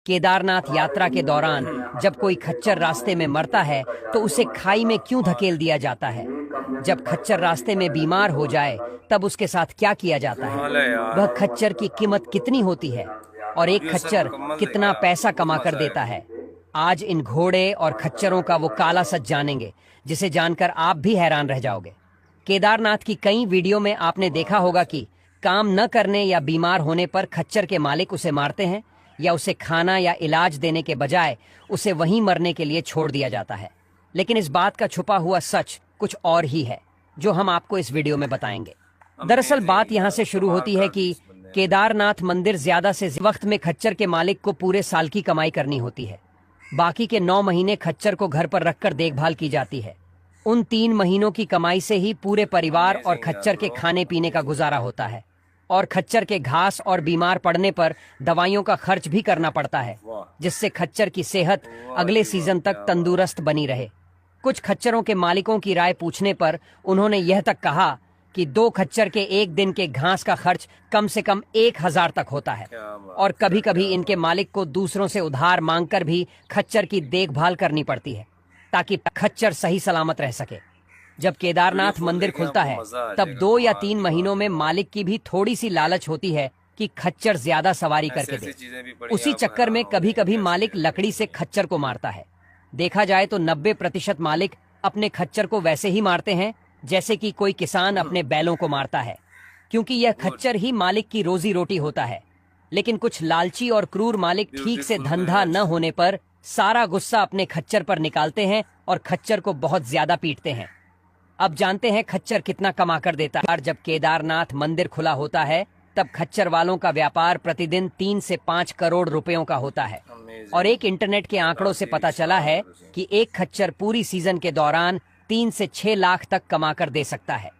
केदारनाथ यात्रा के दौरान जब कोई खच्चर रास्ते में मरता है तो उसे खाई में क्यों धकेल दिया जाता है? जब खच्चर रास्ते में बीमार हो जाए तब उसके साथ क्या किया जाता है? वह खच्चर की कीमत कितनी होती है और एक खच्चर कितना पैसा कमा कर देता है? आज इन घोड़े और खच्चरों का वो काला सच जानेंगे, जिसे जानकर आप भी हैरान रह जाओगे। केदारनाथ की कई वीडियो में आपने देखा होगा कि काम न करने या बीमार होने पर खच्चर के मालिक उसे मारते हैं या उसे खाना या इलाज देने के बजाय उसे वहीं मरने के लिए छोड़ दिया जाता है। लेकिन इस बात का छुपा हुआ सच कुछ और ही है, जो हम आपको इस वीडियो में बताएंगे। दरअसल बात यहाँ से शुरू होती है कि केदारनाथ मंदिर ज्यादा से वक्त में खच्चर के मालिक को पूरे साल की कमाई करनी होती है। बाकी के 9 महीने खच्चर को घर पर रखकर देखभाल की जाती है। उन 3 महीनों की कमाई से ही पूरे परिवार और खच्चर के खाने पीने का गुजारा होता है। और खच्चर के घास और बीमार पड़ने पर दवाइयों का खर्च भी करना पड़ता है, जिससे खच्चर की सेहत अगले सीजन तक तंदुरुस्त बनी रहे। कुछ खच्चरों के मालिकों की राय पूछने पर उन्होंने यह तक कहा कि 2 खच्चर के एक दिन के घास का खर्च कम से कम 1000 तक होता है और कभी कभी इनके मालिक को दूसरों से उधार मांगकर भी खच्चर की देखभाल करनी पड़ती है, ताकि खच्चर सही सलामत रह सके। जब केदारनाथ मंदिर खुलता है तब 2 या 3 महीनों में मालिक की भी थोड़ी सी लालच होती है कि खच्चर ज्यादा सवारी करके दे। उसी चक्कर में कभी कभी मालिक लकड़ी से खच्चर को मारता है। देखा जाए तो 90% मालिक अपने खच्चर को वैसे ही मारते हैं जैसे कि कोई किसान अपने बैलों को मारता है, क्योंकि यह खच्चर ही मालिक की रोजी रोटी होता है। लेकिन कुछ लालची और क्रूर मालिक ठीक से धंधा न होने पर सारा गुस्सा अपने खच्चर पर निकालते हैं और खच्चर को बहुत ज्यादा पीटते हैं। अब जानते हैं खच्चर कितना कमा कर देता है। जब केदारनाथ मंदिर खुला होता है तब खच्चर वालों का व्यापार प्रतिदिन 3 से 5 करोड़ रुपयों का होता है। और एक इंटरनेट के आंकड़ों से पता चला है कि एक खच्चर पूरी सीजन के दौरान 3 से 6 लाख तक कमा कर दे सकता है।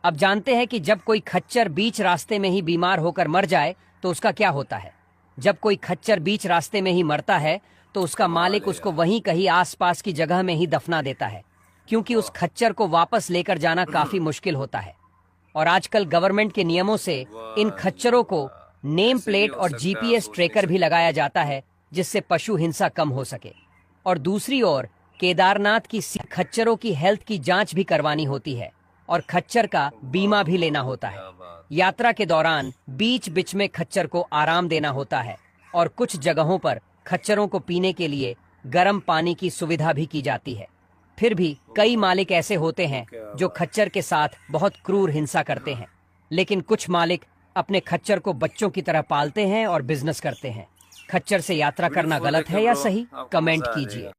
अब जानते हैं कि जब कोई खच्चर बीच रास्ते में ही बीमार होकर मर जाए तो उसका क्या होता है। जब कोई खच्चर बीच रास्ते में ही मरता है तो उसका मालिक उसको वहीं कहीं आसपास की जगह में ही दफना देता है, क्योंकि उस खच्चर को वापस लेकर जाना काफी मुश्किल होता है। और आजकल गवर्नमेंट के नियमों से इन खच्चरों को नेम प्लेट और जीपीएस ट्रैकर भी लगाया जाता है, जिससे पशु हिंसा कम हो सके। और दूसरी ओर केदारनाथ की खच्चरों की हेल्थ की जांच भी करवानी होती है और खच्चर का बीमा भी लेना होता है। यात्रा के दौरान बीच बीच में खच्चर को आराम देना होता है और कुछ जगहों पर खच्चरों को पीने के लिए गर्म पानी की सुविधा भी की जाती है। फिर भी कई मालिक ऐसे होते हैं जो खच्चर के साथ बहुत क्रूर हिंसा करते हैं। लेकिन कुछ मालिक अपने खच्चर को बच्चों की तरह पालते हैं और बिजनेस करते हैं। खच्चर से यात्रा करना गलत है या सही? कमेंट कीजिए।